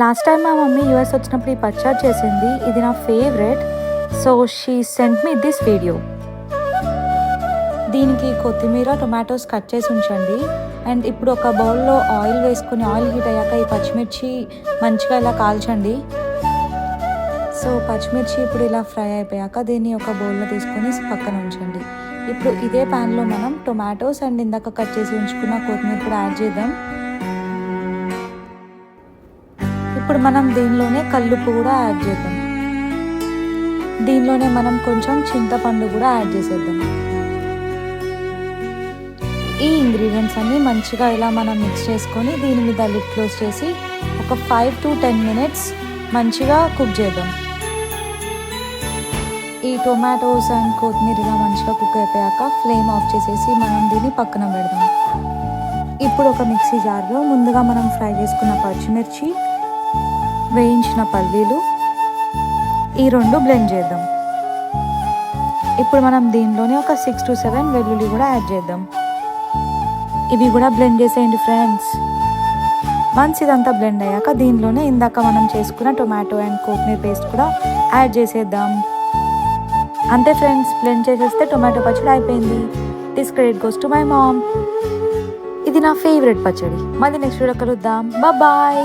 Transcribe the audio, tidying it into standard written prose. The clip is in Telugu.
లాస్ట్ టైం మా మమ్మీ యూఎస్ వచ్చినప్పుడు ఈ పచ్చడి చేసింది. ఇది నా favourite. So she sent me this video. దీనికి కొత్తిమీర, టొమాటోస్ కట్ చేసి ఉంచండి. అండ్ ఇప్పుడు ఒక బౌల్లో ఆయిల్ వేసుకుని, ఆయిల్ హీట్ అయ్యాక ఈ పచ్చిమిర్చి మంచిగా ఇలా కాల్చండి. సో పచ్చిమిర్చి ఇప్పుడు ఇలా ఫ్రై అయిపోయాక దీన్ని ఒక బౌల్లో తీసుకొని పక్కన ఉంచండి. ఇప్పుడు ఇదే ప్యాన్లో మనం టొమాటోస్ అండ్ ఇందాక కట్ చేసి ఉంచుకున్న కొత్తిమీర కూడా యాడ్ చేద్దాం. ఇప్పుడు మనం దీనిలోనే కల్లుప్పు కూడా యాడ్ చేద్దాం. దీనిలోనే మనం కొంచెం చింతపండు కూడా యాడ్ చేసేద్దాం. ఈ ఇంగ్రీడియంట్స్ అన్నీ మంచిగా ఇలా మనం మిక్స్ చేసుకొని దీని మీద లిడ్ క్లోజ్ చేసి ఒక 5 to 10 minutes మంచిగా కుక్ చేద్దాం. ఈ టొమాటోస్ అండ్ కొత్తిమీర ఇలా మంచిగా కుక్ అయిపోయాక ఫ్లేమ్ ఆఫ్ చేసేసి మనం దీన్ని పక్కన పెడదాం. ఇప్పుడు ఒక మిక్సీ జార్లో ముందుగా మనం ఫ్రై చేసుకున్న పచ్చిమిర్చి, వేయించిన పల్లీలు ఈ రెండు బ్లెండ్ చేద్దాం. ఇప్పుడు మనం దీనిలోనే ఒక 6 to 7 వెల్లుల్లి కూడా యాడ్ చేద్దాం. ఇవి కూడా బ్లెండ్ చేసేయండి ఫ్రెండ్స్. వన్స్ ఇదంతా బ్లెండ్ అయ్యాక దీనిలోనే ఇందాక మనం చేసుకున్న టొమాటో అండ్ కొత్తిమీర పేస్ట్ కూడా యాడ్ చేసేద్దాం. అంతే ఫ్రెండ్స్, బ్లెండ్ చేసేస్తే టొమాటో పచ్చడి అయిపోయింది. This credit goes to my mom. ఇది నా ఫేవరెట్ పచ్చడి. మళ్ళీ నెక్స్ట్ వీడియో కలుద్దాం. బాయ్.